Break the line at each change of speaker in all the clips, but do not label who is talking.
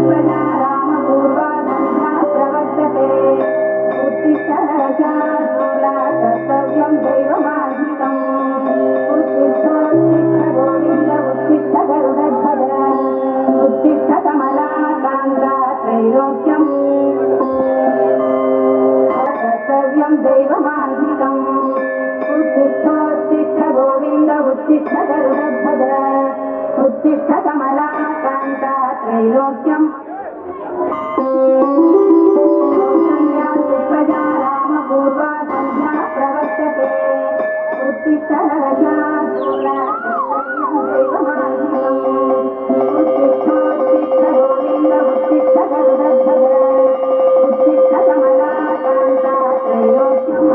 सुप्रजा रामपूर्वा सन्ध्या प्रवर्तते उत्तिष्ठ नरशार्दूला कर्तव्यं दैवमान्विकम् उत्तिष्ठोत्तिष्ठ गोविन्द उत्तिष्ठ गरुडध्वज उत्तिष्ठ कमलाकान्ता त्रैलोक्यम् कर्तव्यं दैवमान्विकम् उत्तिष्ठोत्तिष्ठ गोविन्द उत्तिष्ठ गरुडध्वज उत्तिष्ठ कमलाकान्ता त्रैलोक्यम् कौसल्या सुप्रजा रामपूर्वा सन्ध्या प्रवर्तते उत्तिष्ठ नरशार्दूला कर्तव्यं दैवमान्विकम् उत्तिष्ठोत्तिष्ठ गोविन्द उत्तिष्ठ गरुडध्वज उत्तिष्ठ कमलाकान्ता त्रैलोक्यम्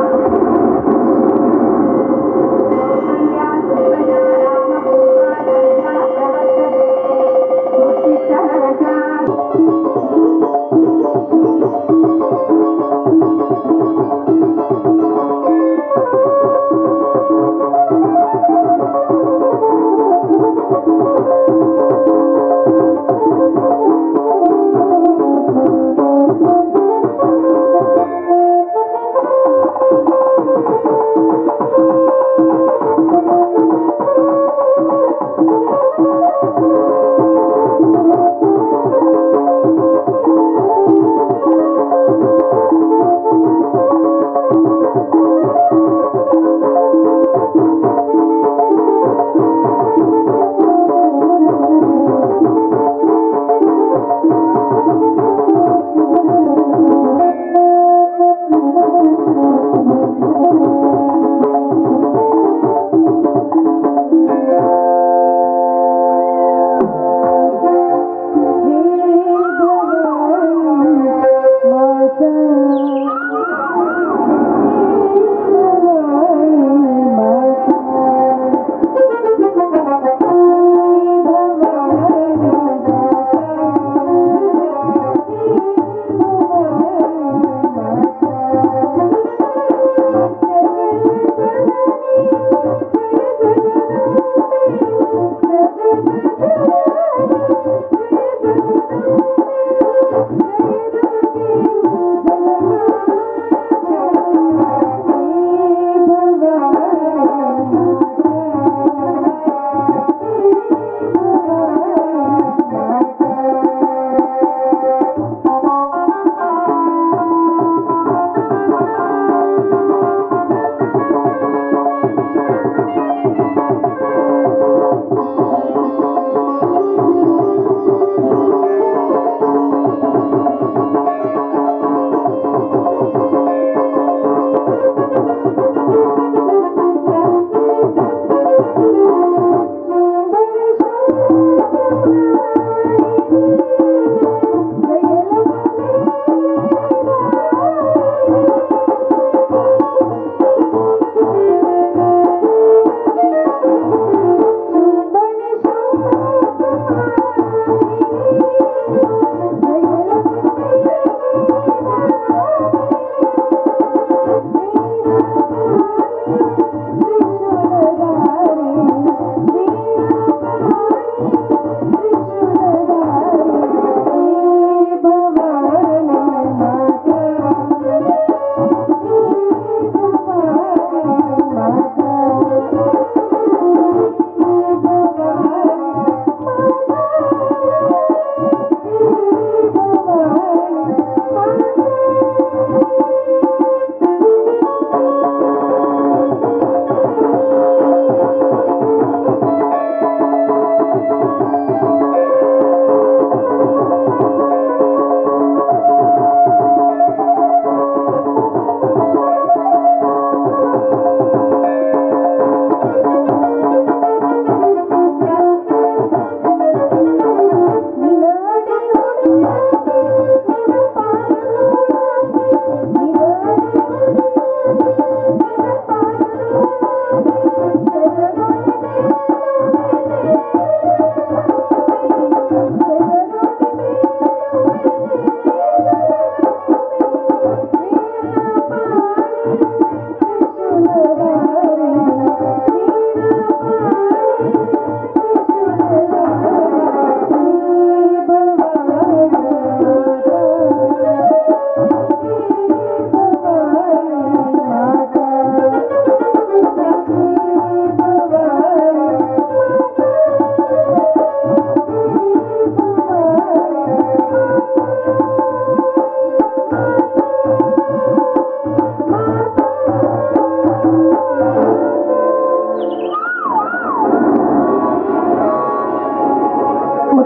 कौसल्या सुप्रजा रामपूर्वा सन्ध्या प्रवर्तते उत्तिष्ठ नरशार्दूला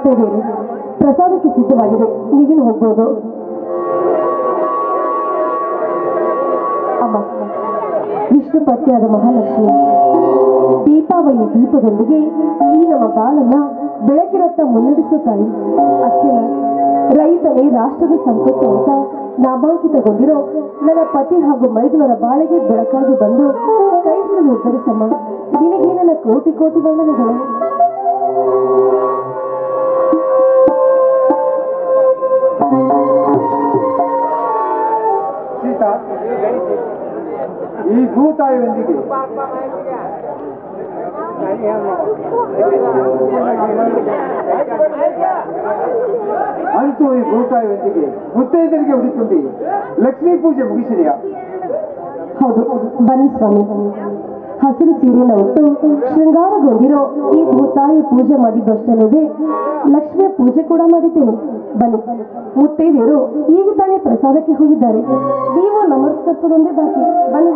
ದೇವೇರಿ, ಪ್ರಸಾದಕ್ಕೆ ಸಿದ್ಧವಾಗಿದೆ, ನೀವಿನ್ನು ಹೋಗ್ಬೋದು. ಅಮ್ಮ, ವಿಷ್ಣು ಪತ್ನಿಯಾದ ಮಹಾಲಕ್ಷ್ಮಿ ದೀಪಾವಳಿ ದೀಪದೊಂದಿಗೆ ಈ ನಮ್ಮ ಬಾಳನ್ನ ಬೆಳಕಿನತ್ತ ಮುನ್ನಡೆಸುತ್ತಾಳೆ. ಅಷ್ಟೇನ, ರೈತನೇ ರಾಷ್ಟ್ರದ ಸಂಪತ್ತು ಅಂತ ನಾಮಾಂಕಿತಗೊಂಡಿರೋ ನನ್ನ ಪತಿ ಹಾಗೂ ಮೈದುನರ ಬಾಳಿಗೆ ಬೆಳಕಾಗಿ ಬಂದು ಕೈ ಹಿಡಿದು ಉದ್ಧರಿಸಮ್ಮ. ನಿನಗೆ ನನ್ನ ಕೋಟಿ ಕೋಟಿ ವಂದನೆಗಳು.
ಸೀತಾ, ಈ ಭೂತಾಯಿಯೊಂದಿಗೆ ಅಂತೂ ಈ ಭೂತಾಯಿಯೊಂದಿಗೆ ಮುತ್ತೈದರಿಗೆ ಉಡಿತುಂಬಿ ಲಕ್ಷ್ಮೀ ಪೂಜೆ ಮುಗಿಸಿದೆಯಾ?
ಹೌದು, ಬನ್ನಿ ಸ್ವಾಮಿ. ಹಸಿರು ಸೀರೆಯನ್ನು ಉಟ್ಟು ಶೃಂಗಾರಗೊಂಡಿರೋ ಈ ಭೂತಾಯಿ ಪೂಜೆ ಮಾಡಿದ್ದಷ್ಟಲ್ಲದೆ ಲಕ್ಷ್ಮಿಯ ಪೂಜೆ ಕೂಡ ಮಾಡಿದ್ದೇನೆ. ಬನ್ನಿ, ಮುತ್ತೈದೆಯರು ಈಗ ತಾನೇ ಪ್ರಸಾದಕ್ಕೆ ಹೋಗಿದ್ದಾರೆ. ನೀವು ನಮಸ್ಕರಿಸೋದೊಂದೇ ಬಾಕಿ. ಬನ್ನಿ.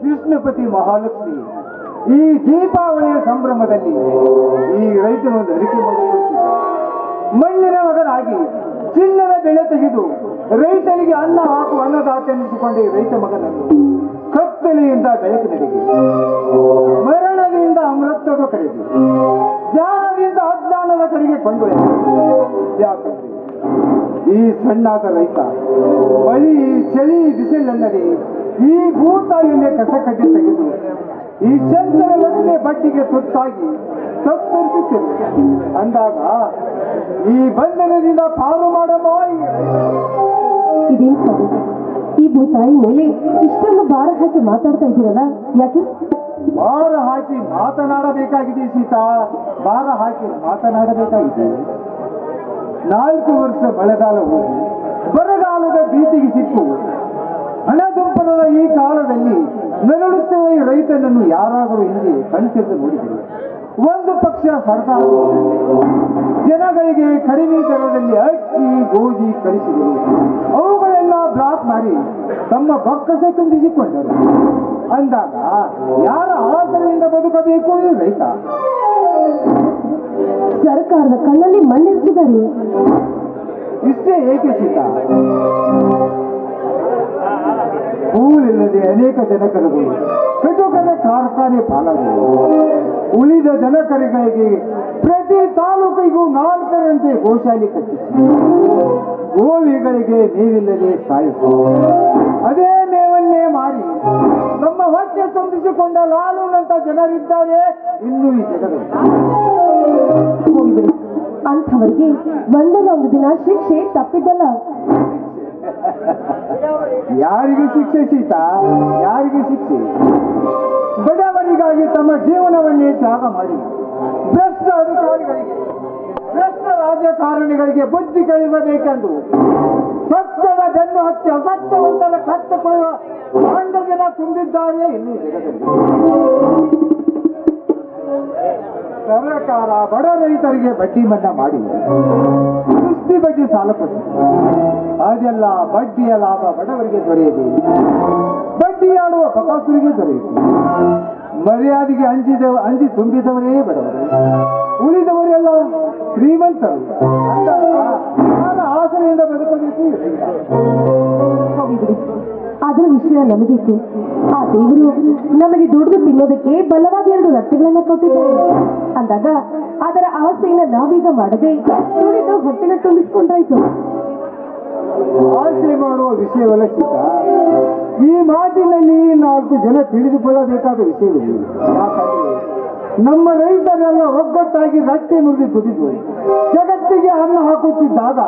ವಿಷ್ಣುಪತಿ ಮಹಾಲಕ್ಷ್ಮಿ ಈ ದೀಪಾವಳಿಯ ಸಂಭ್ರಮದಲ್ಲಿ ಈ ರೈತನೊಂದು ಅರಿಕೆ ಮಾಡುತ್ತಿದ್ದ. ಮಣ್ಣಿನ ಮಗನಾಗಿ ಚಿನ್ನದ ಬೆಳೆ ತೆಗೆದು ರೈತನಿಗೆ ಅನ್ನ ಹಾಕುವ ಅನ್ನದಾತ ಎನಿಸಿಕೊಂಡ ಈ ರೈತ ಮಗನನ್ನು ಕತ್ತಲೆಯಿಂದ ಬೆಳಕಿನೆಡೆಗೆ, ಮರಣದಿಂದ ಅಮೃತದ ಕಡೆಗೆ, ಜ್ಞಾನದಿಂದ ಅಜ್ಞಾನದ ಕಡೆಗೆ ಕೊಂಡೊಯ್ದ. ಯಾಕಂದ್ರೆ ಈ ಸಣ್ಣಾದ ರೈತ ಮಳಿ ಚಳಿ ಬಿಸಿಲಲ್ಲದೆ ಈ ಭೂತಾಯಿಯನ್ನೇ ಕಸಕಡ್ಡಿ ತೆಗೆದು ಈ ಚಂದ್ರ ಲಕ್ಷ್ಮಿ ಬಟ್ಟಿಗೆ ತುತ್ತಾಗಿ ತಪ್ಪರಿಸುತ್ತೇವೆ ಅಂದಾಗ ಈ ಬಂಧನದಿಂದ ಪಾರು ಮಾಡಮ್ಮ.
ಇದೇನು ಸ್ವಾಮಿ, ಈ ಭೂತಾಯಿ ಮೇಲೆ ಇಷ್ಟೊಂದು ಭಾರ ಹಾಕಿ ಮಾತಾಡ್ತಾ ಇದ್ದೀರಲ್ಲ, ಯಾಕೆ?
ಭಾರ ಹಾಕಿ ಮಾತನಾಡಬೇಕಾಗಿದೆ ಸೀತಾ, ಭಾರ ಹಾಕಿ ಮಾತನಾಡಬೇಕಾಗಿದೆ. 4 ವರ್ಷ ಮಳೆಗಾಲ ಹೋಗಿ ಬರಗಾಲದ ಭೀತಿಗೆ ಸಿಕ್ಕು ಹಣದುಂಪರದ ಈ ಕಾಲದಲ್ಲಿ ನರಳುತ್ತಿರುವ ಈ ರೈತನನ್ನು ಯಾರಾದರೂ ಹಿಂದೆ ಕಣ್ತೆರೆದು ನೋಡಿದರು. ಒಂದು ಪಕ್ಷ ಸರ್ಕಾರ ಜನಗಳಿಗೆ ಕಡಿಮೆ ದರದಲ್ಲಿ ಅಕ್ಕಿ ಗೋಧಿ ಕಳಿಸಿದರು. ಅವುಗಳೆಲ್ಲ ಬ್ಲಾಕ್ ಮಾಡಿ ತಮ್ಮ ಬೊಕ್ಕಸ ತುಂಬಿಸಿಕೊಂಡರು. ಅಂದಾಗ ಯಾರ ಆಸರೆಯಿಂದ ಬದುಕಬೇಕು ಈ ರೈತ?
ಸರ್ಕಾರದ ಕಣ್ಣಲ್ಲಿ ಮಣ್ಣಿರಿಸಿದ್ದಾರೆ.
ಇಷ್ಟೇ ಏಕೆ ಸೀತಾ? ಹೂವಿಲ್ಲದೆ ಅನೇಕ ಜನಕರುಗಳು ಕಟುಕರ ಕಾರ್ಖಾನೆ ಪಾಲಾದವು. ಉಳಿದ ಜನಕರುಗಳಿಗೆ ಪ್ರತಿ ತಾಲೂಕಿಗೂ 4ರಂತೆ ಗೋಶಾಲೆ ಕಟ್ಟಿಸಿ ಗೋವಿಗಳಿಗೆ ಮೇವಿಲ್ಲದೆ ಸಾಯಿಸಿ ಅದೇ ಮೇವನ್ನೇ ಮಾರಿ ನಮ್ಮ ಹೊಟ್ಟೆ ತುಂಬಿಸಿಕೊಂಡ ಲಾಲೂನಂತ ಜನರಿದ್ದಾರೆ ಇನ್ನೂ ಈ ಜಗದಲ್ಲಿ.
ಹೋಗಿಬಿಡಿ, ಅಂಥವರಿಗೆ ಒಂದಲ್ಲ ಒಂದು ದಿನ ಶಿಕ್ಷೆ ತಪ್ಪಿದ್ದಲ್ಲ.
ಯಾರಿಗೆ ಶಿಕ್ಷೆ ಸೀತಾ? ಯಾರಿಗೆ ಶಿಕ್ಷೆ? ಬಡವರಿಗಾಗಿ ತಮ್ಮ ಜೀವನವನ್ನೇ ತ್ಯಾಗ ಮಾಡಿ ಭ್ರಷ್ಟ ಅಧಿಕಾರಿಗಳಿಗೆ, ಭ್ರಷ್ಟ ರಾಜಕಾರಣಿಗಳಿಗೆ ಬುದ್ಧಿ ಕಲಿಸಬೇಕೆಂದು ಸತ್ಯದ ಬೆನ್ನು ಹತ್ತಿ ಅಸತ್ಯವಂತರ ಕತ್ತುಕೊಳ್ಳುವ ಕಾಂಡ ಜನ ತುಂಬಿದ್ದಾರೆ ಇನ್ನೂ ಜಗದಲ್ಲಿ. ಸರ್ಕಾರ ಬಡ ರೈತರಿಗೆ ಬಡ್ಡಿ ಮನ್ನಾ ಮಾಡಿ ಸುಸ್ತಿ ಬಡ್ಡಿ ಸಾಲ ಕೊಟ್ಟು ಅದೆಲ್ಲ ಬಡ್ಡಿಯ ಲಾಭ ಬಡವರಿಗೆ ದೊರೆಯದೆ ಬಡ್ಡಿ ಆಡುವ ಬಕಾಸುರಿಗೆ ದೊರೆಯಿತು. ಮರ್ಯಾದೆಗೆ ಅಂಜಿ ತುಂಬಿದವರೇ ಬಡವರು, ಉಳಿದವರೆಲ್ಲ ಶ್ರೀಮಂತರು. ಯಾರ ಆಸರೆಯಿಂದ ಬದುಕಬೇಕು?
ಹೋಗಿಬಿಡಿ, ಅದರ ವಿಷಯ ನಮಗೇಕೆ? ಆ ದೇವರು ನಮಗೆ ದುಡಿದು ತಿನ್ನೋದಕ್ಕೆ ಬಲವಾದ 2 ರೊಟ್ಟಿಗಳನ್ನ ಕೊಟ್ಟಿದ್ದಾರೆ ಅಂದಾಗ ಅದರ ಆಸೆಯನ್ನ ನಾವೀಗ ಮಾಡದೆ ದುಡಿದು ಹೊಟ್ಟೆನ ತುಂಬಿಸ್ಕೊಂಡ್ರಾಯ್ತು.
ಆಸೆ ಮಾಡುವ ವಿಷಯವಲ್ಲ ಸೀತಾ, ಈ ಮಾತಿನಲ್ಲಿ 4 ಜನ ತಿಳಿದುಕೊಳ್ಳಬೇಕಾದ ವಿಷಯವಿದೆ. ಯಾಕಂದ್ರೆ ನಮ್ಮ ರೈತರೆಲ್ಲ ಒಗ್ಗಟ್ಟಾಗಿ ರಟ್ಟೆ ಮುರಿದು ದುಡಿದು ಜಗತ್ತಿಗೆ ಅನ್ನ ಹಾಕುತ್ತಿದ್ದಾಗ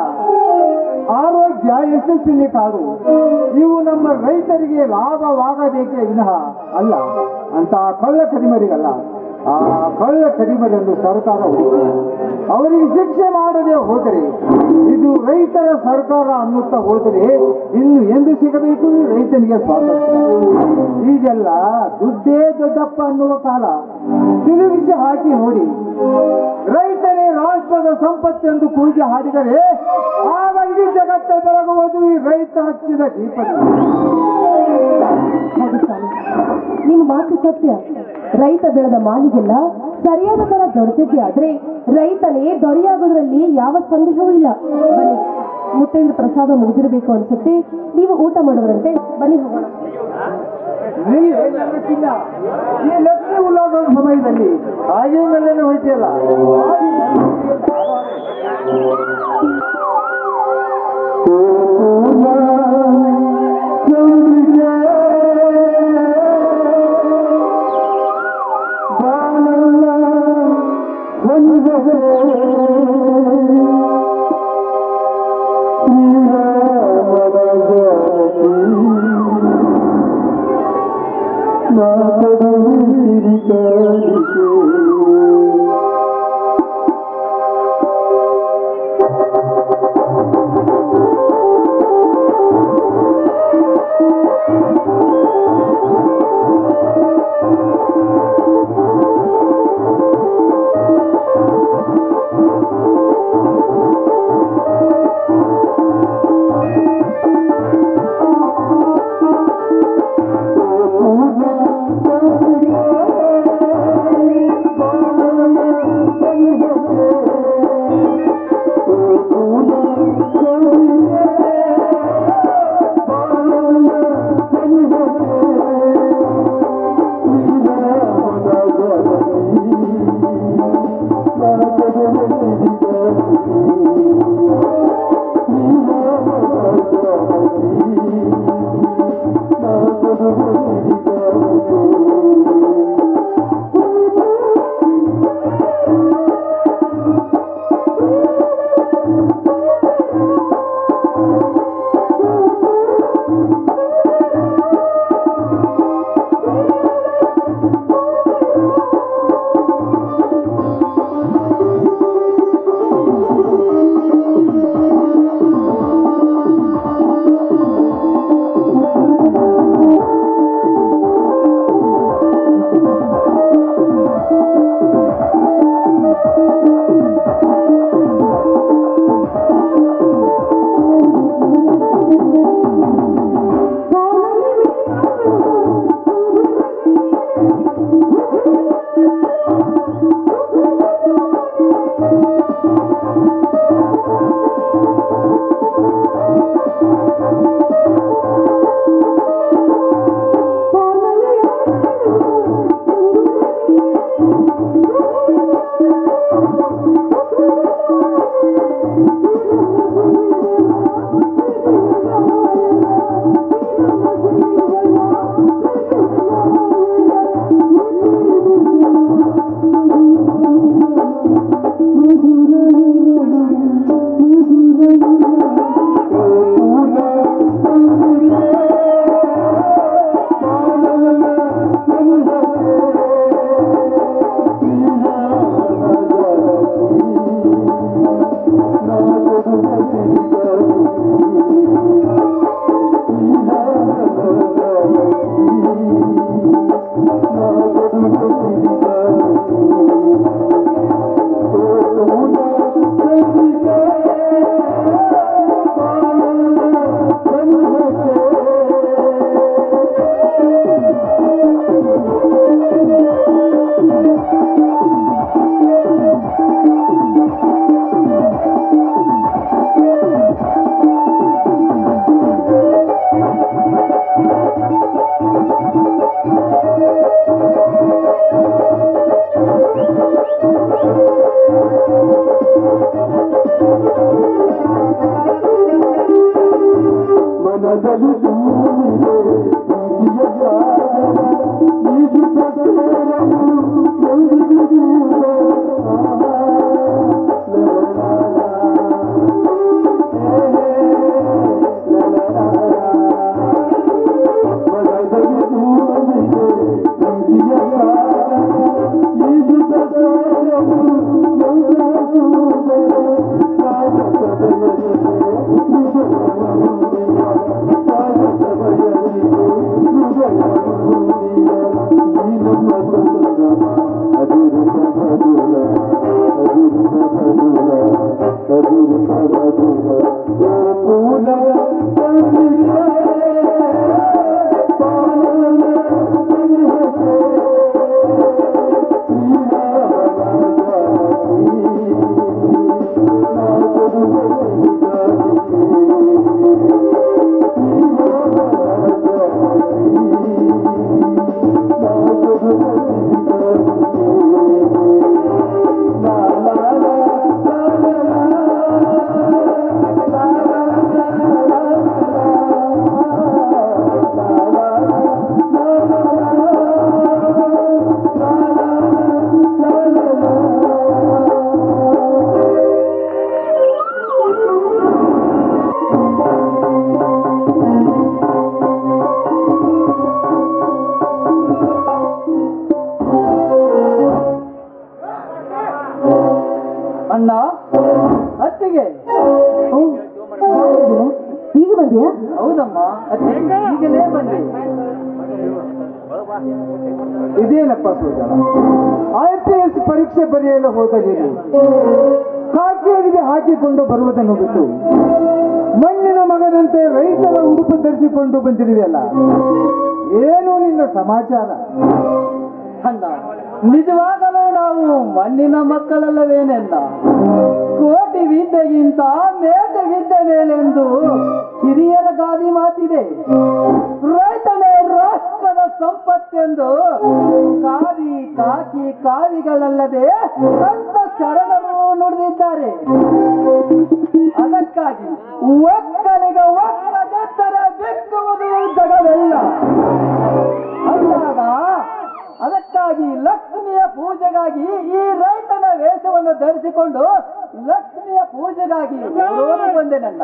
ಆರೋಗ್ಯ ಯಶಸ್ವಿನಿ ಕಾಡು ಇವು ನಮ್ಮ ರೈತರಿಗೆ ಲಾಭವಾಗಬೇಕೇ ವಿನಃ ಅಲ್ಲ ಅಂತ ಕಳ್ಳ ಕಡಿಮರಿಗಲ್ಲ. ಆ ಕಳ್ಳ ಕಡಿಮರಿಯನ್ನು ಸರ್ಕಾರ ಹುಡುಕಿ ಅವರಿಗೆ ಶಿಕ್ಷೆ ಮಾಡದೆ ಹೋದರೆ, ಇದು ರೈತರ ಸರ್ಕಾರ ಅನ್ನುತ್ತಾ ಹೋದರೆ ಇನ್ನು ಎಂದು ಸಿಗಬೇಕು ರೈತನಿಗೆ ಸ್ವಾತಂತ್ರ್ಯ? ಈಗೆಲ್ಲ ದುಡ್ಡೇ ದೊಡ್ಡಪ್ಪ ಅನ್ನುವ ಕಾಲ. ತಿರುಗಿಸಿ ಹಾಕಿ ನೋಡಿ, ರೈತನೇ ರಾಷ್ಟ್ರದ ಸಂಪತ್ತೆಂದು ಕೂಗಿ ಹಾಡಿದರೆ ಆಗ ಇಡೀ ಜಗತ್ತೇ ಬೆಳಗುವುದು ಈ ರೈತ ಹಚ್ಚಿದ ದೀಪದಲ್ಲಿ.
ಹೌದು ಸ್ವಾಮಿ, ನಿಮ್ಮ ಮಾತು ಸತ್ಯ. ರೈತ ಬೆಳೆದ ಮಾಲಿಗೆಲ್ಲ ಸರಿಯಾದ ದರ ದೊರೆತಿದ್ದೆ ಆದ್ರೆ ರೈತನೇ ದೊರೆಯಾಗೋದ್ರಲ್ಲಿ ಯಾವ ಸಂದೇಹವೂ ಇಲ್ಲ. ಬನ್ನಿ, ಮುತ್ತೈದರ ಪ್ರಸಾದ ಮುಗಿದಿರಬೇಕು ಅನ್ಸುತ್ತೆ. ನೀವು ಊಟ ಮಾಡೋದ್ರಂತೆ, ಬನ್ನಿ ಹೋಗೋಣ.
ನನ್ನ ಚಿನ್ನ, ಈ ಲಕ್ಷ್ಮೀ ಉಲ್ಲಾಸದ ಸಮಯದಲ್ಲಿ ಹಾಗೆ ಮೇಲೇನೆ ಹೋಯ್ತಿಯಲ್ಲ. Yeah. ಅಣ್ಣ ಅತ್ತಿಗೆ
ಈಗ ಬಂದ್ಯಾ?
ಹೌದಮ್ಮ ಅತ್ತೆ ಈಗಲೇ ಬಂದೆ. ಇದೇನಪ್ಪ ಸೋದರ, IPS ಪರೀಕ್ಷೆ ಬರೆಯಲು ಹೋದ ನೀನು ಕಾಕಿಯರಿಗೆ ಹಾಕಿಕೊಂಡು ಬರುವುದನ್ನು ಬಿಟ್ಟು ಮಣ್ಣಿನ ಮಗನಂತೆ ರೈತರ ಉಡುಪು ಧರಿಸಿಕೊಂಡು ಬಂದಿರುವೆಯಲ್ಲ, ಏನು ನಿನ್ನ ಸಮಾಚಾರ? ಅಣ್ಣ ನಿಜವಾಗಲೂ ನಾವು ಮಣ್ಣಿನ ಮಕ್ಕಳಲ್ಲವೇನೆಲ್ಲ, ಕೋಟಿ ವಿದ್ಯೆಗಿಂತ ಮೇಟೆ ವಿದ್ಯೆ ಮೇಲೆಂದು ಹಿರಿಯರ ಗಾದಿ ಮಾತಿದೆ. ರೈತನೇ ರಾಷ್ಟ್ರದ ಸಂಪತ್ತೆಂದು ಕಾವಿ ಕಾಕಿ ಕಾವಿಗಳಲ್ಲದೆ ಸಂತ ಶರಣರು ನುಡಿದಿದ್ದಾರೆ. ಅದಕ್ಕಾಗಿ ಒಕ್ಕಲಿಗ ಒಕ್ಕಲೆತ್ತರೆ ಬೆಕ್ಕುವುದು ಜಗವೆಲ್ಲ ಅಂದಾಗ, ಅದಕ್ಕಾಗಿ ಲಕ್ಷ್ಮಿಯ ಪೂಜೆಗಾಗಿ ಈ ರೈತನ ವೇಷವನ್ನು ಧರಿಸಿಕೊಂಡು ಲಕ್ಷ್ಮಿಯ ಪೂಜೆಗಾಗಿ ಓಡಿ ಬಂದೆ. ನನ್ನ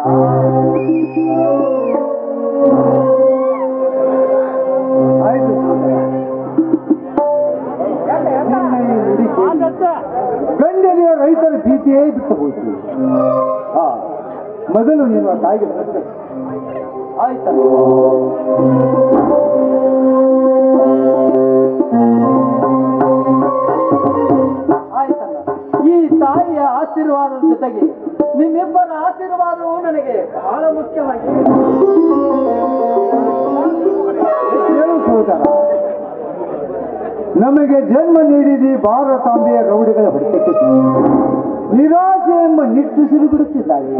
ಗಂಡಲಿಯ ರೈತರ ಭೀತಿಯೇ ಬಿಟ್ಟು ಹೋಯ್ತು. ಮೊದಲು ನೀನು ಆ ತಾಯಿಗೆ ಆಯ್ತಲ್ಲ. ಆಯ್ತಲ್ಲ, ಈ ತಾಯಿಯ ಆಶೀರ್ವಾದದ ಜೊತೆಗೆ ನಿಮ್ಮಿಬ್ಬರ ಆಶೀರ್ವಾದವು ನನಗೆ ಬಹಳ ಮುಖ್ಯವಾಗಿದೆ. ಸೋದರ, ನಮಗೆ ಜನ್ಮ ನೀಡಿದ ಭಾರತಾಂಬೆಯ ರೌಡಿಗಳ ಹೊಡೆತಕ್ಕೆ ನಿರಾಸೆ ಎಂಬ ನಿಟ್ಟುಸಿರು ಬಿಡುತ್ತಿದ್ದಾಳೆ.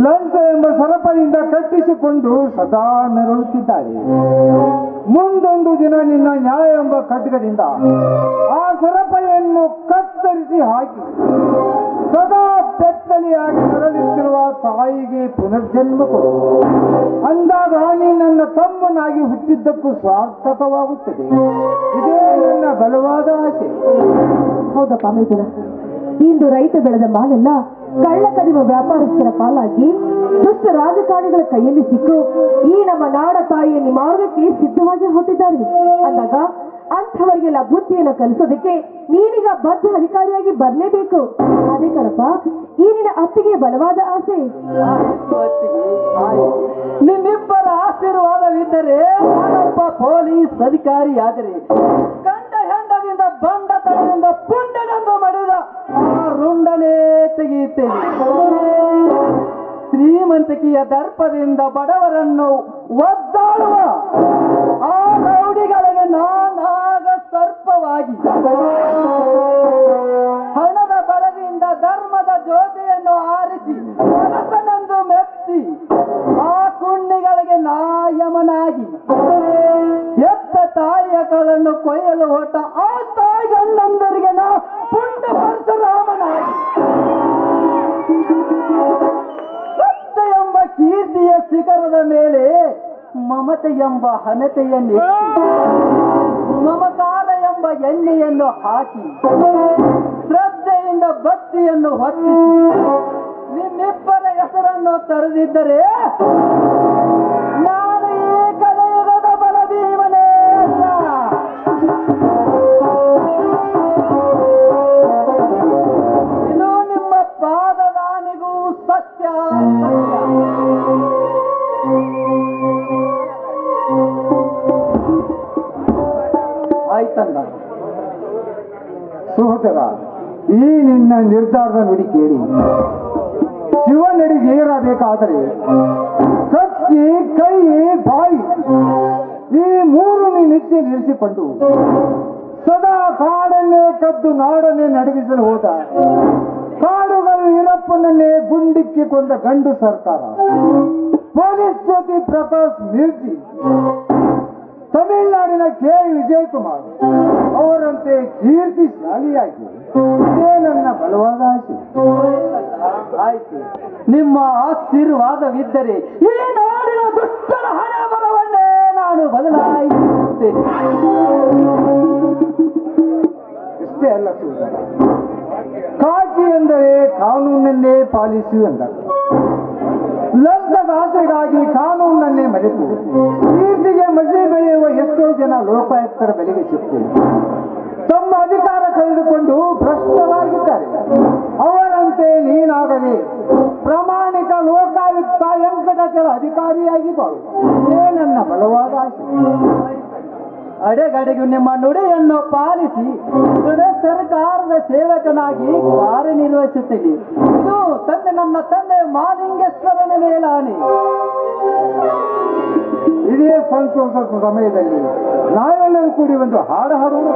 ಲಂಚ ಎಂಬ ಸರಪಳಿಯಿಂದ ಕಟ್ಟಿಸಿಕೊಂಡು ಸದಾ ನೆರಳುತ್ತಿದ್ದಾಳೆ. ಮುಂದೊಂದು ದಿನ ನಿನ್ನ ನ್ಯಾಯ ಎಂಬ ಖಡ್ಗದಿಂದ ಆ ಸರಪಳಿಯನ್ನು ಕತ್ತರಿಸಿ ಹಾಕಿ ಸದಾ ಬೆತ್ತಲೆಯಾಗಿ ನೆರಳುತ್ತಿರುವ ತಾಯಿಗೆ ಪುನರ್ಜನ್ಮ ಕೊಡು. ಅಂದಾಗ ನೀ ನನ್ನ ತಮ್ಮನಾಗಿ ಹುಟ್ಟಿದ್ದಕ್ಕೂ ಸಾರ್ಥಕವಾಗುತ್ತದೆ. ಇದೇ ನನ್ನ ಬಲವಾದ ಆಸೆ.
ಹೌದಪ್ಪ ಮೈದುನ, ಇಂದು ರೈತ ಬೆಳೆದ ಮಾಲೆಲ್ಲ ಕಳ್ಳ ಕದಿಮ ವ್ಯಾಪಾರಸ್ಥರ ಪಾಲಾಗಿ ದುಷ್ಟ ರಾಜಕಾರಣಿಗಳ ಕೈಯಲ್ಲಿ ಸಿಕ್ಕು ಈ ನಮ್ಮ ನಾಡ ತಾಯಿಯನ್ನು ಮಾರುವುದಕ್ಕೆ ಸಿದ್ಧವಾಗಿ ಹೊರಟಿದ್ದಾರೆ. ಅಂದಾಗ ಅಂಥವರಿಗೆಲ್ಲ ಬುದ್ಧಿಯನ್ನು ಕಲಿಸೋದಕ್ಕೆ ನೀನೀಗ ಬದ್ಧ ಅಧಿಕಾರಿಯಾಗಿ ಬರಲೇಬೇಕು. ಅದೇ ಕಣಪ್ಪ ಈ ನಿನ್ನ ಅತ್ತಿಗೆ ಬಲವಾದ ಆಸೆ.
ನಿಮ್ಮಿಬ್ಬರ ಆಶೀರ್ವಾದವಿದ್ದರೆ ನಾನೊಬ್ಬ ಪೊಲೀಸ್ ಅಧಿಕಾರಿಯಾದರೆ ಕಂಡ ಹೆಂಡದಿಂದ ಬಂಡತನದಿಂದ ಪುಂಡನೆಂದು ಮಾಡಿದ ಆ ರುಂಡನೇ ತೆಗೆಯುತ್ತೇನೆ. ಶ್ರೀಮಂತಿಕೆಯ ದರ್ಪದಿಂದ ಬಡವರನ್ನು ಒದ್ದಾಡುವ ಆ ರೌಡಿಗಳಿಗೆ ನಾನಾಗ ಸರ್ಪವಾಗಿ, ಹಣದ ಬಲದಿಂದ ಧರ್ಮದ ಜ್ಯೋತಿಯನ್ನು ಆರಿಸಿ ಮನಸ್ಸನೆಂದು ಮೆಚ್ಚಿ ಆ ಕುಣ್ಣಿಗಳಿಗೆ ನಾಯಮನಾಗಿ ಎತ್ತ ತಾಯಿಯ ಗಳನ್ನು ಕೊಯ್ಯಲು ಹೊಟ್ಟ ಆ ತಾಯಿ ಗಂಡಂದರಿಗೆ ನಾ ಪುಂಡ ಪರಶುರಾಮನಾಗಿ ಸತ್ಯ ಎಂಬ ಕೀರ್ತಿಯ ಶಿಖರದ ಮೇಲೆ ಮಮತೆ ಎಂಬ ಹಣತೆಯನ್ನು ಮಮಕಾರ ಎಂಬ ಎಣ್ಣೆಯನ್ನು ಹಾಕಿ ಶ್ರದ್ಧೆಯಿಂದ ಭಕ್ತಿಯನ್ನು ಹೊತ್ತಿಸಿ ನಿಮ್ಮಿಬ್ಬರ ಹೆಸರನ್ನು ತರೆದಿದ್ದರೆ ನಾನು ಈ ಕಲಿಯುಗದ ಬಲಭೀಮನೇ ಅಲ್ಲ. ಇದು ನಿಮ್ಮ ಪಾದದಾನಿಗೂ ಸತ್ಯ ಸತ್ಯ.
ಆಯ್ತಂದ.
ಸಹೋದರ, ಈ ನಿನ್ನ ನಿರ್ಧಾರದ ನುಡಿ ಕೇಳಿ ಶಿವನಡಿಗೆ ಏರಬೇಕಾದರೆ ಕತ್ತಿ, ಕೈ, ಬಾಯಿ ಈ ಮೂರು ನಿಲ್ಲಿಸಿಕೊಂಡು ಸದಾ ಕಾಡನ್ನೇ ಕದ್ದು ನಾಡನ್ನೇ ನಡಗಿಸಲು ಹೋದ ಕಾಡುಗಳು ಈರಪ್ಪನನ್ನೇ ಗುಂಡಿಕ್ಕಿಕೊಂಡ ಗಂಡು ಸರ್ಕಾರ ಪೊಲೀಸ್ ಜ್ಯೋತಿ ಪ್ರಕಾಶ್ ಮಿರ್ಜಿ, ತಮಿಳುನಾಡಿನ ಕೆ ವಿಜಯಕುಮಾರ್ ಅವರಂತೆ ಕೀರ್ತಿಶಾಲಿಯಾಗಿ ಇದೇ ನನ್ನ ಬಲವಾದ ಆಸೆ.
ಆಯ್ತು, ನಿಮ್ಮ ಆಶೀರ್ವಾದವಿದ್ದರೆ ಈ ನಾಡಿನ ದುಷ್ಟರ ಹಣೆ ಬರವನ್ನೇ ನಾನು ಬದಲಾಯಿಸುತ್ತೇನೆ.
ಇಷ್ಟೇ ಅಲ್ಲ ಸೋದರ, ಕಾಜಿ ಎಂದರೆ ಕಾನೂನನ್ನೇ ಪಾಲಿಸು ಎಂದರು. ಲಂಚದ ಆಸೆಗಾಗಿ ಕಾನೂನನ್ನೇ ಮರೆತು ಕೀರ್ತಿಗೆ ಮಸಿ ಬೆಳೆಯುವ ಎಷ್ಟೋ ಜನ ಲೋಕಾಯುಕ್ತರ ಬೆಲೆಗೆ ಸಿಕ್ಕು ತಮ್ಮ ಅಧಿಕಾರ ಕಳೆದುಕೊಂಡು ಭ್ರಷ್ಟರಾಗಿದ್ದಾರೆ. ಅವರಂತೆ ನೀನಾಗದೆ ಪ್ರಾಮಾಣಿಕ ಲೋಕಾಯುಕ್ತ ವೆಂಕಟಾಚಲ ಅಧಿಕಾರಿಯಾಗಿ ಬಾಳು, ಇದೇ ನನ್ನ ಬಲವಾದ ಆಸೆ.
ಅಡೆಗಡೆಗೂ ನಿಮ್ಮ ನುಡಿಯನ್ನು ಪಾಲಿಸಿ ಸರ್ಕಾರದ ಸೇವಕನಾಗಿ ಕಾರ್ಯನಿರ್ವಹಿಸುತ್ತೇನೆ. ಇದು ನನ್ನ ತಂದೆ ಮಾಲಿಂಗೇಶ್ವರನ ಮೇಲಾನೆ.
ಇದೇ ಸಂತೋಷದ ಸಮಯದಲ್ಲಿ ನಾವೆಲ್ಲರೂ ಕೂಡಿ ಒಂದು ಹಾಡು ಹಾಡೋಣ.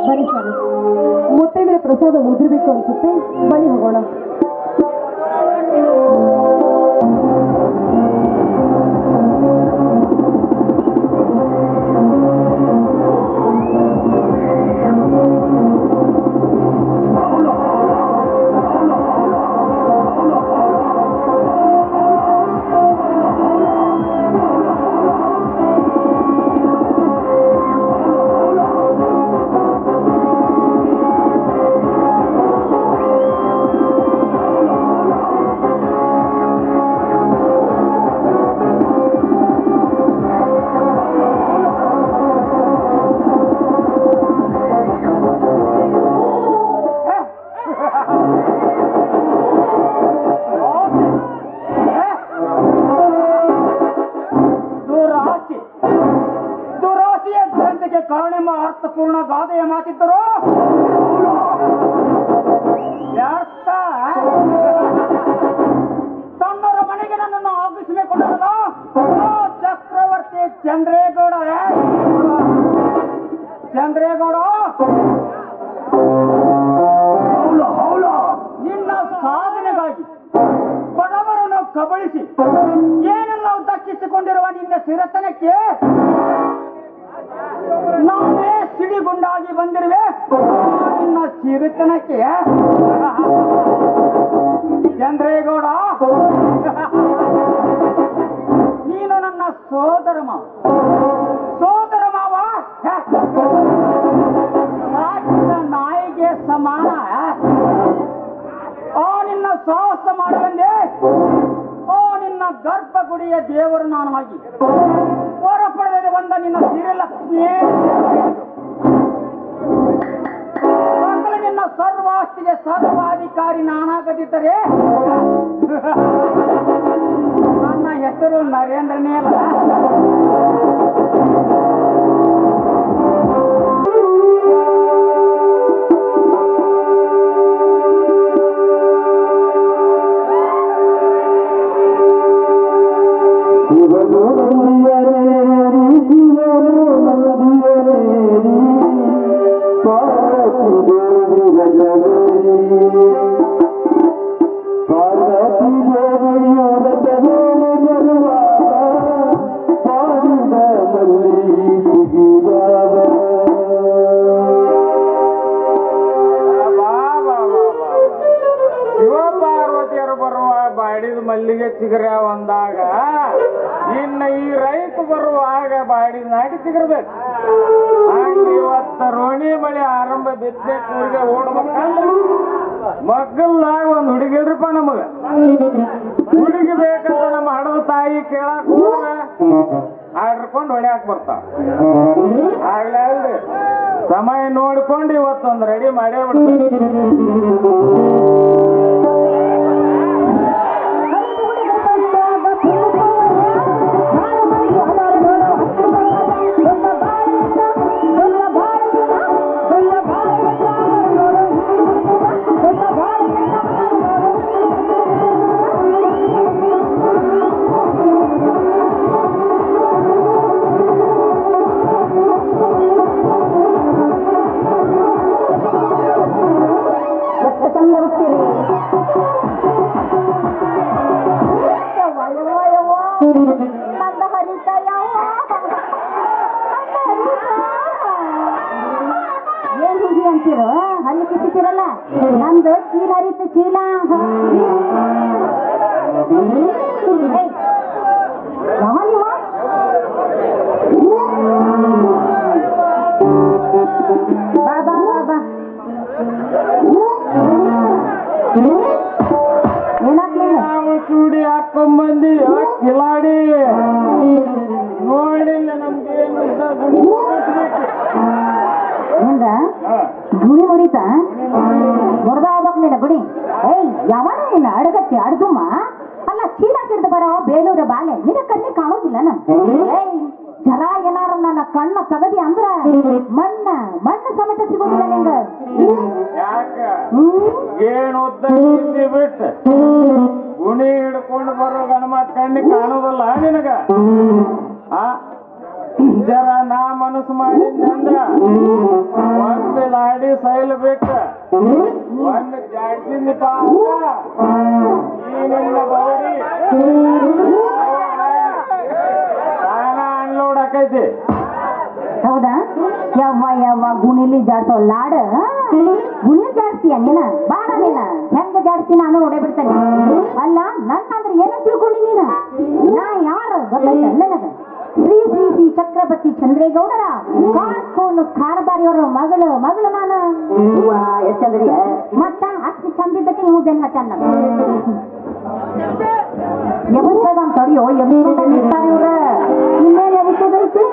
ಬನ್ನಿ ಸ್ವಾಮಿ, ಮುತ್ತೈದರ ಪ್ರಸಾದ ಮುದ್ರಬೇಕು ಅನ್ಸುತ್ತೆ. ಬನ್ನಿ ಹೋಗೋಣ.
ದುರಾಸೆಯ ಜನತೆಗೆ ಕಾರಣೆಂಬ ಅರ್ಥಪೂರ್ಣ ಗಾದೆಯ ಮಾತಿದ್ದರು ವ್ಯರ್ಥ. ತನ್ನರ ಮನೆಗೆ ನನ್ನನ್ನು ಆಗಿಸಿಕೊಂಡಲ್ಲ ಚಕ್ರವರ್ತಿ ಚಂದ್ರೇಗೌಡ. ನಿನ್ನ ಸಾಧನೆಗಾಗಿ ಬಡವರನ್ನು ಕಬಳಿಸಿ ಏನೆಲ್ಲ ದಕ್ಕಿಸಿಕೊಂಡಿರುವ ನಿನ್ನ ಸಿರತನಕ್ಕೆ ನಾನೇ ಸಿಡಿಗುಂಡಾಗಿ ಬಂದಿರುವೆ. ನಿನ್ನ ಸಿರಿತನಕ್ಕೆ ಚಂದ್ರೇಗೌಡ, ನೀನು ನನ್ನ ಸೋದರ ಮಾವ. ಸಾಕಿದ ನಾಯಿಗೆ ಸಮಾನ. ನಿನ್ನ ಸಾಹಸ ಮಾಡುವಂದೆ ನಿನ್ನ ಗರ್ಭಗುಡಿಯ ದೇವರು ನಾನು ಆಗಿ ಹೊರಪಡೆದ ಬಂದ ನಿನ್ನ ಸಿರಿಲಕ್ಷ್ಮಿಯೇ ನಿನ್ನ ಸರ್ವಾಸ್ತಿಗೆ ಸರ್ವಾಧಿಕಾರಿ ನಾನಾಗದಿದ್ದರೆ ನನ್ನ ಹೆಸರು ನರೇಂದ್ರನೇ ಅಲ್ಲ.
ಮಲ್ಲಿಗೆ ಚಿಗುರ ಒಂದಾಗ ಇನ್ನು ಈ ರೈತ ಬರುವಾಗ ಬಾಡಿದ ನಾಟಿ ಚಿಗುರ್ಬೇಕು. ಹಂಗ ಇವತ್ತ ರೋಣಿ ಮಳೆ ಆರಂಭ ಬಿತ್ತಬೇಕು. ಊರಿಗೆ ಓಡ್ಬೇಕಂದ್ರೆ ಮಗ್ಗಲ್ದಾಗ ಒಂದು ಹುಡುಗಿಲ್ರಿಪ್ಪ ನಮಗ. ಹುಡುಗಿ ಬೇಕಂತ ನಮ್ಮ ಹಡದ ತಾಯಿ ಕೇಳಕ್ ಹೋದ್ರೆ ಆಡ್ಕೊಂಡು ಹೊಡ್ಯಾಕ್ ಬರ್ತಾವ. ಆಗ್ಲೇ ಅಲ್ರಿ ಸಮಯ ನೋಡ್ಕೊಂಡು ಇವತ್ತೊಂದು ರೆಡಿ ಮಾಡೇ ಬಿಡ್ತಾರೆ.
ಏನ್ ಹುಡುಗಿ ಅಂತೀರೋ? ಹಲ್ಲು ಕಿತ್ತಿರಲ್ಲ, ನಂದು ಚೀಲ ಹರಿತ ಚೀಲ. ಬಾಬಾ ಬಾಬಾ ಏನಾಗ್ಲಿಲ್ಲ.
ನಾವು ಚೂಡಿ ಹಾಕೊಂಬಂದಿ ಕಿಲಾಡಿ ನೋಡಿಲ್ಲ. ನಮ್ಗೇನು
ಏನ್ರ ಗುಡಿ ಮುರಿತ ಹೊರದ ಹೋಗ್ಬೇಕ್ ನೀನ ಗುಡಿ. ಏಯ್ ಯಾವಾಗ ನಿನ್ನ ಅಡಗಚ್ಚಿ ಅಡ್ದುಮ್ಮ ಅಲ್ಲ ಚೀಲ ಹಿಡಿದು ಬರೋ ಬೇಲೂರ ಬಾಲೆ ನಿನ್ನ ಕಣ್ಣಿ ಕಾಣೋದಿಲ್ಲ ಏಯ್ ಜರ ಏನಾರ ನನ್ನ ಕಣ್ಣ ತಗದಿ ಅಂದ್ರ ಮಣ್ಣ ಸಮೇತ ಸಿಗೋದಿಲ್ಲ ನಿಂಗ.
ಯಾಕ ಏನು ಬಿಟ್ಟು ಗುಣಿ ಹಿಡ್ಕೊಂಡು ಬರೋ ಗಣಮತ್ ಕಣ್ಣಿಗೆ ಕಾಣೋದಲ್ಲ ನಿನಗ. ಆ ಜರ ನಾ ಮನಸ್ಸು ಮಾಡಿದ್ನಂದ್ರ ಒಂದು ಲಾಡಿ ಸೈಲ್ ಬಿಟ್ಟ ಒಂದು ಜಾಡ್ಸಿಂದಿಪ್ಪ ಈ ನಿನ್ನ ಬೌಡಿ ನಾನ ಅನ್ಲೋಡ್ ಆಕೈತಿ.
ಹೌದಾ? ಯವ್ವ ಗುಣಿಲಿ ಜಾಡ್ಸೋ ಲಾಡ ಗುಣಿ ಜಾಡ್ತೀಯ ನೀನ ಬಾರ ನೀನ ಹೆಂಗ ಜಾಡ್ತಿ ನಾನು ನೋಡೇ ಬಿಡ್ತೇನೆ. ಅಲ್ಲ ನನ್ನ ಅಂದ್ರೆ ಏನ ತಿಳ್ಕೊಂಡಿ ನೀನ? ನಾ ಯಾರು ಗೊತ್ತಾಯ್ತ ನನಗ? ಶ್ರೀ ಶ್ರೀ ಶ್ರೀ ಚಕ್ರವರ್ತಿ ಚಂದ್ರೇಗೌಡರ ಕಾರ್ಕೋನು ಖಾರಬಾರಿಯವರ ಮಗಳು ನಾನು. ಎಷ್ಟು ಚಂದ್ರಿಯ ಮತ್ತ ಅಷ್ಟು ಚಂದಿದ್ದಕ್ಕೆ ನೀವು ಬೆನ್ ಹತ್ತಾನ ಎಬಸ್ತದ ಅಂತ ತಡಿಯೋ ಎಬಸ್ತದ ನಿಂತಾರೆ ಇವ್ರ. ಇನ್ನೇನು ಎಬಸ್ತದೈತಿ?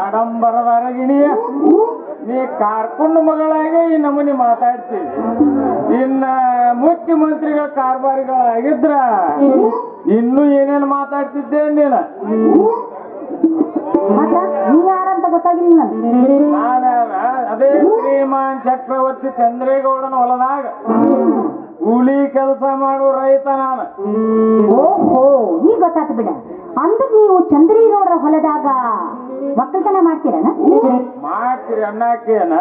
ಆಡಂಬರದ ಅರಗಿಣಿಯ ನೀ ಕಾರ್ಕೊಂಡು ಮಗಳಾಗೆ ಈ ನಮೂನಿ ಮಾತಾಡ್ತೀವಿ. ಇನ್ನ ಮುಖ್ಯಮಂತ್ರಿಗಳ ಕಾರ್ಬಾರಿಗಳಾಗಿದ್ರ ಇನ್ನೂ ಏನೇನು ಮಾತಾಡ್ತಿದ್ದೆ ನೀನ.
ನೀ ಯಾರಂತ ಗೊತ್ತಾಗಿಲ್ಲ
ನಾನ ಅದೇ ಶ್ರೀಮಾನ್ ಚಕ್ರವರ್ತಿ ಚಂದ್ರೇಗೌಡನ ಹೊಲದಾಗ ಕೂಲಿ ಕೆಲಸ ಮಾಡೋ ರೈತ ನಾನು.
ಓಹೋ ಈಗ ಗೊತ್ತಾತು ಬಿಡ. ಅಂದ್ರೆ ನೀವು ಚಂದ್ರೇಗೌಡರ ಹೊಲದಾಗ ಒಕ್ಕಲ್ತನ ಮಾಡ್ತೀರನ?
ಮಾಡ್ತೀರಿ ಅನ್ನಕ್ಕೇನ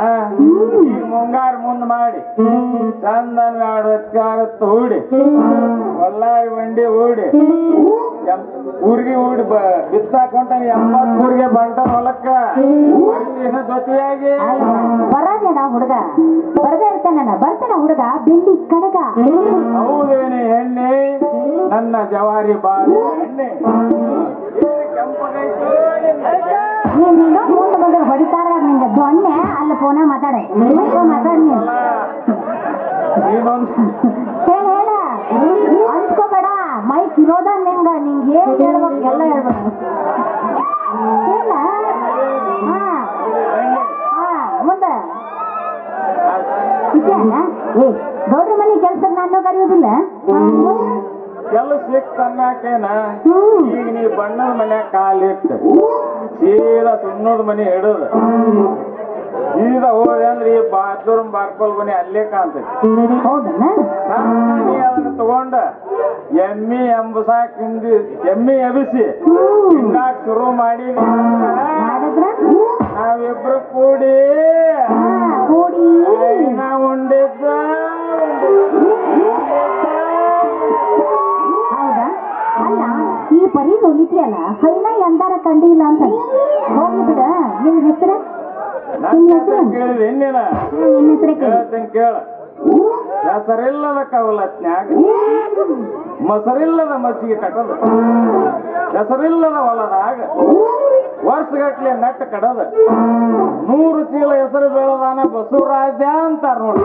ಈಗ ಮುಂಗಾರು ಮುಂದ್ ಮಾಡಿ ಚಂದನ್ ಗಾಡು ಹೂಡಿ ಕೊಲ್ಲಾರಿ ಬಂಡಿ ಹೂಡಿ ಊರ್ಗಿ ಹೂಡಿ ಬಿತ್ತಾಕೊಂಡ 80 ಊರಿಗೆ ಬಂಟನ್ ಹೊಲಕ್ಕ ಜೊತೆಯಾಗಿ
ಬರದೇನ ಹುಡುಗ ಬರದೇ ಇರ್ತಾನ ಬರ್ತಾನ ಹುಡುಗ ಬೆಳ್ಳಿ ಕಡಗ.
ಹೌದೇನೆ ಎಣ್ಣೆ ನನ್ನ ಜವಾರಿ ಬಾಳಿ ಎಣ್ಣೆ
ನೀನು ಮುಂದೆ ಬಂದ್ರೆ ಹೊಡಿತಾರ ನಿಂಗೆ ದೊಣ್ಣೆ ಅಲ್ಲಿ ಫೋನ ಮಾತಾಡ ನೀನು ಹೇಳ ಅನ್ಸ್ಕೋಬೇಡ. ಮೈಕ್ ಇರೋದ ನಿಂಗೆ ಏನ್ ಹೇಳ್ಬೇಕು ಎಲ್ಲ ಹೇಳ್ಬೇಕು. ಹೇಳ ಮುಂದೆ ಏ ಗೌಡ್ರ ಮನೆ ಕೆಲ್ಸದ ನಾನು ಕರೆಯೋದಿಲ್ಲ.
ಕೆಲಸ ಸಿಕ್ತನ್ನಾಕೇನ ಈಗ ನೀ ಬಣ್ಣದ ಮನ್ಯಾಗ ಕಾಲಿಟ್ಟು ಸೀದಾ ಸುಣ್ಣದ ಮನೆ ಹಿಡುದು ಸೀದಾ ಹೋದೆ ಅಂದ್ರೆ ಈ ಬಾತ್ರೂಮ್ ಬಾರ್ಕೋಲ್ ಮನೆ ಅಲ್ಲೇ ಕಾಣ್ತೈತಿ.
ಹೌದನ್ನ
ನೀ ಅದನ್ನ ತಗೊಂಡ ಎಮ್ಮಿ ಎಬಿಸಿ ಹಿಂಗಾಕ್ ಶುರು ಮಾಡಿ ನಾವಿಬ್ರು ಕೂಡಿ ಉಂಡಿದ್ದ.
ಹೌದಾ? ಅಲ್ಲ ಈ ಪರಿ ನೋಲಿತಿಯಲ್ಲ ಹೈನ ಎಂದಾರ ಕಂಡಿಲ್ಲ ಅಂತ ಹೋಗ್ಲಿ ಬಿಡ. ನಿಮ್ ಹೆಸರು
ಕೇಳಿದೆ ಇನ್ನೇನ
ನಿನ್ನ ಹೆಸರೇ
ಹೇಳ್ತೇನೆ ಕೇಳ. ಹೆಸರಿಲ್ಲದ ಕವಲತ್ನ್ಯಾಗ ಮೊಸರಿಲ್ಲದ ಮಜ್ಜಿಗೆ ಕಟ್ಟದ ಹೆಸರಿಲ್ಲದ ಹೊಲದಾಗ ವರ್ಷಗಟ್ಲೆ ನಟ್ಟ ಕಡದ 100 ಚೀಲ ಹೆಸರು ಬೆಳೆದಾನ ಬಸವರಾಜ ಅಂತಾರ ನೋಡಿ.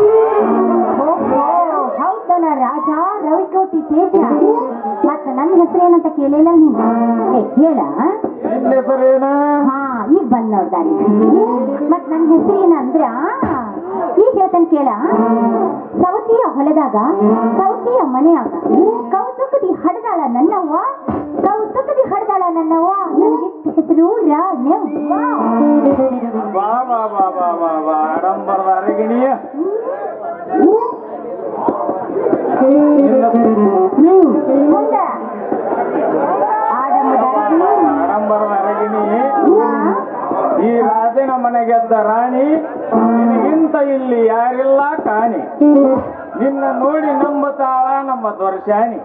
ಹೌದಲ್ಲ ರಾಜ ರವಿಕೋಟಿ ತೇಜ. ಮತ್ತ ನನ್ನ ಹೆಸರು ಏನಂತ ಕೇಳಿಲ್ಲ ನೀನು? ಕೇಳ
ನಿನ್ನ ಹೆಸರೇನ?
ಹಾ ಈಗ ಬಂದ್ ನೋಡ್ದಾರಿ. ಮತ್ ನನ್ನ ಹೆಸರು ಏನಂದ್ರ ಈಗ ಹೇಳ್ತಾನೆ ಕೇಳ. ಸೌತಿಯ ಹೊಲದಾಗ ಸೌತಿಯ ಮನೆಯಾಗ ಕೌತುಕದಿ ಹಡ್ದಾಳ ನನ್ನವ್ವ ಕೌತುಕದಿ ಹಡ್ದಾಳ ನನ್ನವ್ವ ನನಗಿಟ್ಟ ಹೆಸರು ರಾಣ್ಯವ್ವ.
ಬಾ ಬಾ ಬಾ ಬಾ ಬಾ ಬಾ ಆಡಂಬರದ ಅರಗಿಣಿಯ
ಮುಂದ
ಆಡಂಬರದ ಅರಗಿಣಿ ಈ ರಾಜನ ಮನೆಗೆದ್ದ ರಾಣಿ ನಿನಗಿಂತ ಇಲ್ಲಿ ಯಾರಿಲ್ಲ ಕಾಣಿ. ನಿನ್ನ ನೋಡಿ ನಂಬತಾಳ ನಮ್ಮ ದೊರಶಾಣಿ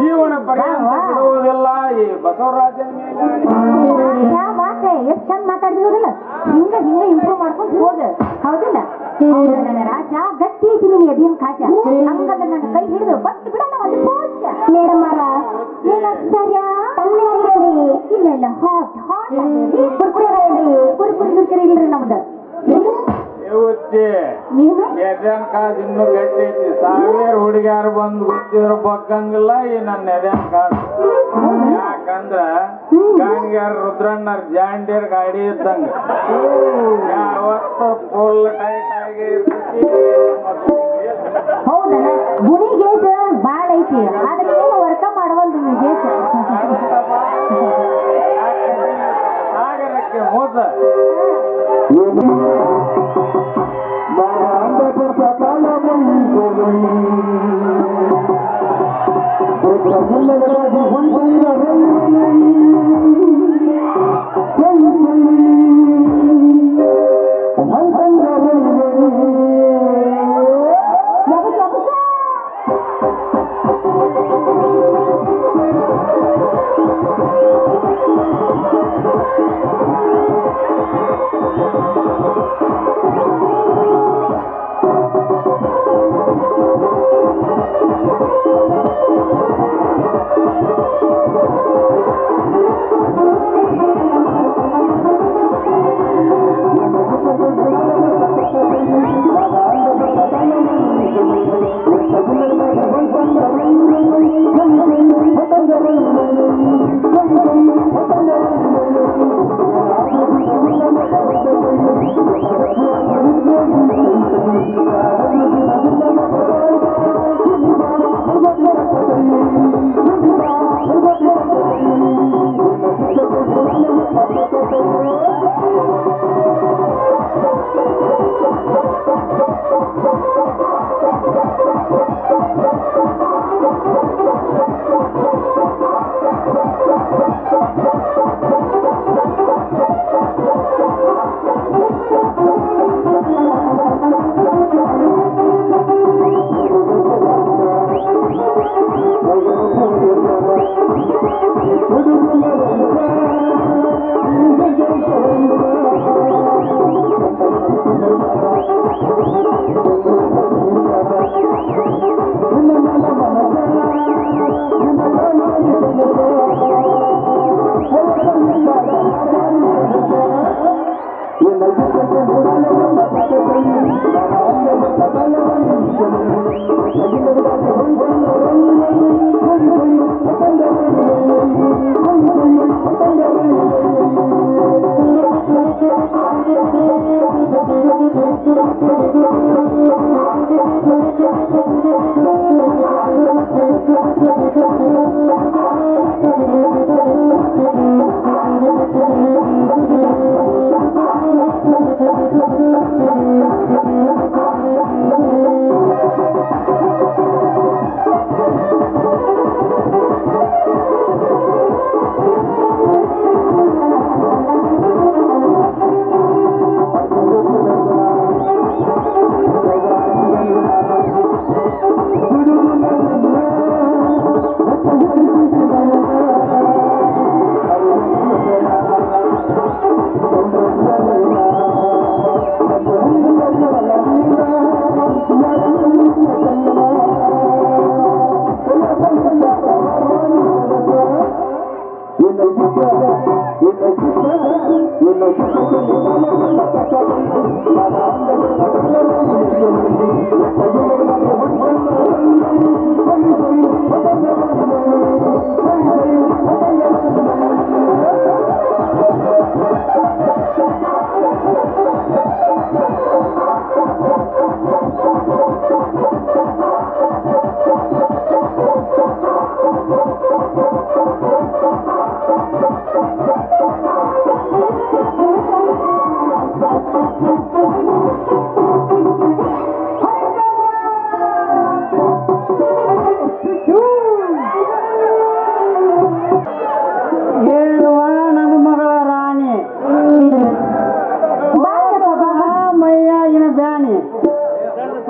ಜೀವನ ಪರ್ಯಂತ ಬಿಡುವುದಿಲ್ಲ ಈ ಬಸವರಾಜನ ಮೇಲೆ.
ಎಷ್ಟ್ ಚಂದ ಮಾತಾಡಿದಿಲ್ಲ ಹಿಂಗ ಇಂಪ್ರೂವ್ ಮಾಡ್ಕೊಂಡು ಹೋದ. ಹೌದಿಲ್ಲ? ನನ್ನ ರಾಜ ಗಟ್ಟಿ ಐತಿ ನಿನ್ ಎದಿನ ಕಾಜ. ಹಂಗಲ್ಲ ನನ್ನ ಕೈ ಹಿಡಿದು ಬಟ್ ಬಿಡಲ್ಲ ಒಂದು ಪೋಚ. ಮೇಡಮ್ ಇಲ್ಲ ಹಾಟ್ ಕುರ್ಕುರಿ ಇಲ್ರಿ ನಮ್ದು.
ಹುಚ್ಚಿ
ನೀನು
ಎದೆನ್ ಕಾದ್ ಇನ್ನೂ ಗಟ್ಟಿ ಐತಿ. 1000 ಹುಡುಗ್ಯಾರು ಬಂದು ಗೊತ್ತಿದ್ರು ಬಕ್ಕಂಗಿಲ್ಲ ಈ ನನ್ನ ಎದೆನ್ ಕಾದ್. ಯಾಕಂದ್ರ ಗಾಣಿಗ್ಯಾರ ರುದ್ರಣ್ಣರ್ ಜಾಂಡೀರ್ ಗಾಡಿ ಇದ್ದಂಗ ಯಾವತ್ತು ಫುಲ್ ಟೈಟ್ ಆಗಿ ಇರ್ತೈತಿ.
ಹೌದನ ಗುಣಿ ಗೇಜ್ ಬಾಳ ಐತಿ ಆದ್ರೆ ಏನು ವರ್ಕ ಮಾಡವಲ್ದು ನೀವು ಗೇಜ್.
ಸಾಗರಕ್ಕೆ ಮೋಸ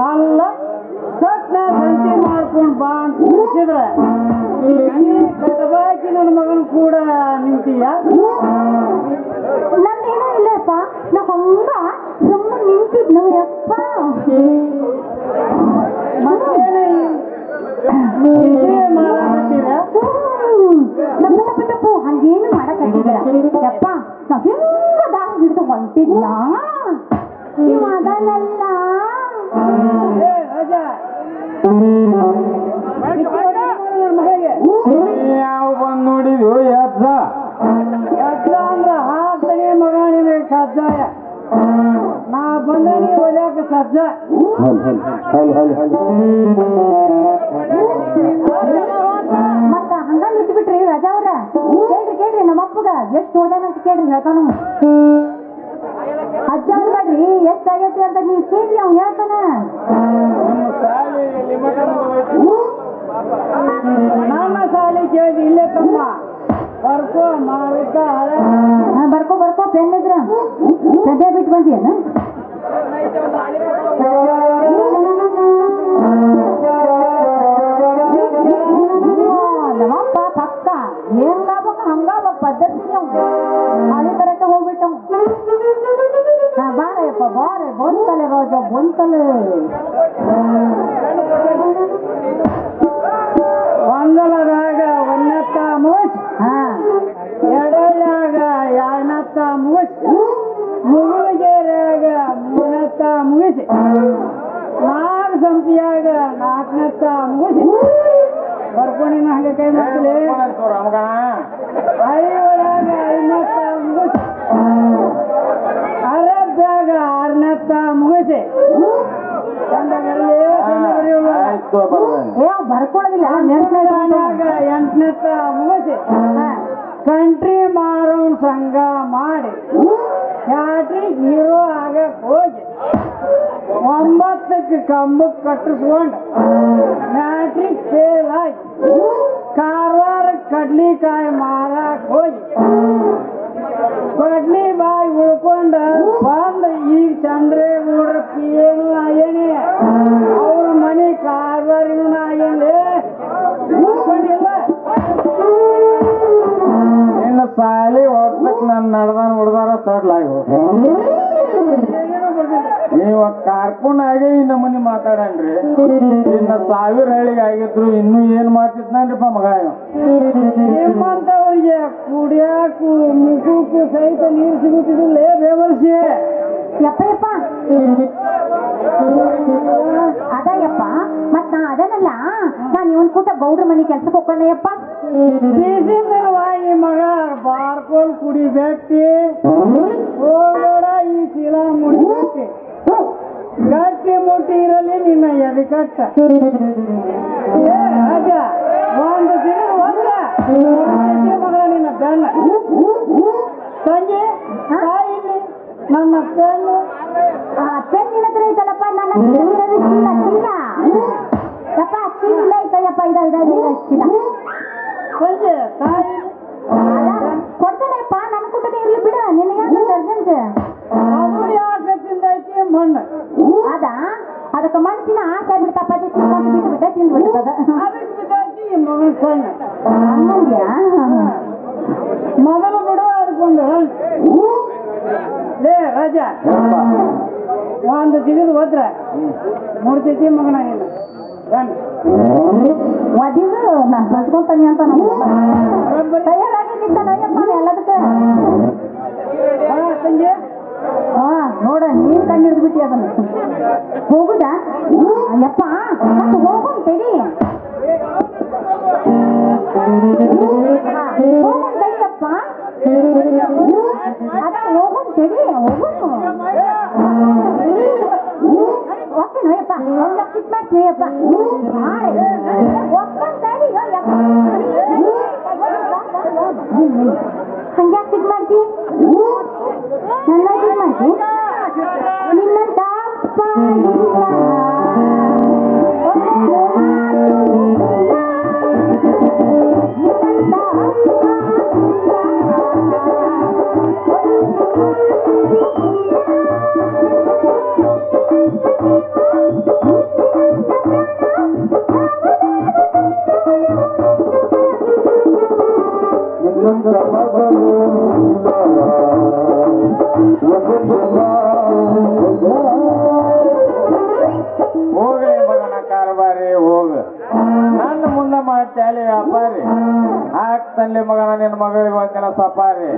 ಅಲ್ಲ ಸಟ್ನ ಸಂತಿ ಮಾಡ್ಕೊಂಡು ಬಾ ಅಂತ ಕೂಸಿದ್ರ ಕಟಬಾಕಿ ನನ್ನ ಮಗನ ಕೂಡ ನಿಂತೀಯ.
ನಂದೇನೂ ಇಲ್ಲಪ್ಪ, ನಾ ಹಂಗ ಸುಮ್ಮನೆ ನಿಂತಿದ್ನು ಯಪ್ಪ.
ಮತ್ತೇನ ಮಾಡಾಕತ್ತೀರ?
ತಪ್ಪು ಹಂಗೇನು ಮಾಡಕ್ಕಾಗಿಲ್ಲ ಯಪ್ಪ. ನಾವ್ ಹೆಂಗ ದಾರಿ ಹಿಡಿದು ಹೊಂಟಿದ್ನ ನೀವು ಅದನ್ನೆಲ್ಲ
ಸಜ್ಜಾಯ ನಾ ಬಂದನಿ ಒಳ್ಯಾಕ ಸಜ್ಜ
ಮತ್ತ ಹಂಗ ನಿಂತು ಬಿಟ್ರಿ ರಾಜಾ ಅವ್ರ ಕೇಳ್ರಿ ನಮ್ಮ ಅಪ್ಪಗ ಎಷ್ಟು ಓದಾನಂತ ಕೇಳ್ರಿ ಹೇಳ್ತಾನ ಅಜ್ಜ ಅನ್ಬೇಡ್ರಿ ಎಷ್ಟಾಗೈತಿ ಅಂತ ನೀವು ಕೇಳ್ರಿ ಅವ್ನು ಹೇಳ್ತಾನ.
ನಿಮ್ಮ ಶಾಲೆ ಲಿಮಿಟ್
ನನ್ನ ಸಾಲಿ ಕೇಳಿದ್ ಇಲ್ಲೇ ತಮ್ಮ ಬರ್ಕೋ ಮಾರುಕ ಹಳೆ
ಬರ್ಕೋ ಪೆನ್ ಇದ್ರ ಸದ್ಯ ಬಿಟ್ಟು ಬಂದಿಯೇನ? ನಮ್ಮಪ್ಪ ಪಕ್ಕ ಹೆಂಗಾಗ್ಬೇಕು ಹಂಗಾಗ್ಬೇಕು ಪದ್ಧತಿ ಹಾಲಿ ಕರೆಕ್ಟ್ ಹೋಗ್ಬಿಟ್ಟು ಬಾರಯ್ಯಪ್ಪ ಬಾರೆ ಬಂತಲೆ ರೋಜ ಬಂತಲೆ
ಒಂದಲದಾಗ ಒಂದತ್ತ ಮುಗಿಸಿ ಎರಡಲ್ಯಾಗ ಎರಡನತ್ತ ಮುಗಿಸಿ ಮುಗುಳಿಗೆರೆಯಾಗ ಮೂರನತ್ತ ಮುಗಿಸಿ ನಾಲ್ಕು ಸಂಪಿಯಾಗ ನಾಲ್ಕನತ್ತ ಮುಗಿಸಿ ಬರ್ಕೊಂಡಿನ ಹಂಗೆ ಕೈ ಮಾಡ್ಲಿ ಐವಳಾಗ ಐನತ್ತ ಮುಗಿಸಿ ಅರಬ್ಯಾಗ ಆರನತ್ತ ಮುಗಿಸಿ ಚಂದ ಬರಲಿ
ಬರ್ಕೊಳ್ಳೋದಿಲ್ಲ
ಎಂಟನತ್ತ ಮುಗಿಸಿ ಕಂಟ್ರಿ ಮಾರೋನ್ ಸಂಘ ಮಾಡಿ ಥಿಯೇಟ್ರಿಗೆ ಹೀರೋ ಆಗಕ್ ಹೋಗಿ 9ಕ್ಕೆ ಕಂಬಕ್ಕೆ ಕಟ್ಟಿಸ್ಕೊಂಡು ಮ್ಯಾಟ್ರಿಕ್ ಫೇಲ್ ಆಗಿ ಕಾರವಾರ ಕಡ್ಲಿಕಾಯಿ ಮಾರಕ್ ಹೋಗಿ ಕಡ್ಲಿ ಬಾಯಿ ಉಳ್ಕೊಂಡ ಬಂದ ಈಗ ಚಂದ್ರೇಗೌಡ್ರ ಏನು ಆಗೇನಿ ಅವ್ರ ಮನೆ ಕಾರವಾರಿನೂ ಆಗೇನಿ ಉಳ್ಕೊಂಡಿಲ್ಲ.
ಇನ್ನು ಸಾಲಿ ಹೊಡ್ಲಕ್ ನಾನು ನಡ್ದಾನ ಹುಡ್ದಾರ ಸಡ್ಲಾಗಿ ನೀವು ಕಾರ್ಕುನ್ ಆಗಿ ಈ ನಮ್ಮನಿ ಮಾತಾಡನ್ರಿ. ಇನ್ನ 1000 ಹಳ್ಳಿಗೆ ಆಗಿದ್ರು ಇನ್ನೂ ಏನ್ ಮಾಡ್ತಿದ್ನನ್ರಿಪ್ಪ ಮಗ ಇವ.
ನಿಮ್ಮಂತವ್ರಿಗೆ ಕುಡಿಯಾಕು ಮುಖಕ್ಕೂ ಸಹಿತ ನೀರು ಸಿಗುತ್ತಿದ್ದಿಲ್ಲ ಬೇವರ್ಸಿ
ಯಪ್ಪ ಅದಯ್ಯಪ್ಪ ಮತ್ ನಾ ಅದನ್ನಲ್ಲ ನಾನು ಇವನ್ ಕೂಟ ಗೌಡ್ರ ಮನೆ ಕೆಲ್ಸಕ್ಕೆ ಹೋಗ್ಕೊಂಡೆಯಪ್ಪ.
ಬೀಸಿಂದವಾಗಿ ಮಗ ಬಾರ್ಕೋಲ್ ಕುಡಿಬೇಕಿ ಹೋಗಬೇಡ ಈ ಚೀಲ ಮುಡಿಬೇಕಿ ಗಟ್ಟಿ ಮುಟ್ಟಿ ಇರಲಿ ನಿನ್ನ ಎದೆ ಕಟ್ಟ ಅಜ್ಜ ಒಂದು ದಿನ ಒಂದ ಮಗಳ ನಿನ್ನ ಬೆನ್ನ ತಂಗಿ ತಾಯಿಲಿ ನನ್ನ ಪೆನ್ನು
ಪೆನ್ನಿನ ಹತ್ರ ಐತಲ್ಲಪ್ಪ ನನ್ನ ಚೀಲ ಯಪ್ಪ ಚೀಲ ಐತಯ್ಯಪ್ಪ ಇದ ಚೀಲ
ತಂಗಿ ತಾಯಿ
ಕೊಡ್ತೇನೆಪ್ಪ ನನ್ನ ಕುಟನೆ ಇರ್ಲಿ ಬಿಡ ನಿನಗೆ ಅರ್ಜೆಂಟ್
ಅದು ಯಾಕೆ ತಿಂದೈತಿ ಮಣ್ಣು
ಅದಕ್ಕೆ ಮಣ್ಣಿನ ಆಸೆ ಬಿಡ್ತಪ್ಪ ಬಿಟ್ಟು ತಿಂದ್ಬಿಡ್ತದ
ಅದಕ್ಕೆ ಬಿದ್ದೈತಿ ಮಗನ ಕಣ್ಣು
ಹಂಗಂದ್ಯಾ
ಮೊದಲು ಬಿಡು ಅದಕ್ಕೊಂದು ಲೇ ರಾಜ ಒಂದು ಜಿಗಿದು ಹೋದ್ರ ಮುಡ್ತೈತಿ ಮಗನ ಏನು
ಒದಿದು ನಾ ಬಸ್ಕೊಂತಾನೆ ಅಂತ ತಯಾರಾಗಿದ್ದಾನಯ್ಯಪ್ಪ ಎಲ್ಲದಕ್ಕೆ
ತಂಗಿ
ನೋಡ ನೀನ್ ಕಣ್ಣು ಹಿಡಿದು ಬಿಟ್ಟಿ ಅದನ್ನ ಹೋಗುದಾ ಯಪ್ಪ ಹೋಗೋಣ ತಡಿ ಹೋಗೋಣ ತಡಿಯಪ್ಪ ಅದ ಹೋಗೋಣ ತಡಿ ಓಕೆನೋ ಯಪ್ಪ ಒಂದು ಕಿಟ್ ಮಾಡ್ತೀಯಪ್ಪ ಒಪ್ಕೊಂಡ್ ತಡಿ ಹಂಗ್ಯಾಕೆ ಸಿಟ್ ಮಾಡ್ತಿ ನನ್ನ ಸಿಟ್ ಮಾಡ್ತಿ ನಿನ್ನಂತ ಅಪ್ಪ
ಹೋಗ್ಲಿ ಮಗನ ಕಾರ್ಬಾರಿ ಹೋಗ ನನ್ನ ಮುಂದೆ ಮಾಡ್ತಾಲಿ ವ್ಯಾಪಾರಿ ಹಾಕ್ತಲ್ಲಿ ಮಗನ ನಿನ್ನ ಮಗಳಿಗೆ ಒಂದಿನ ಸಪಾರಿ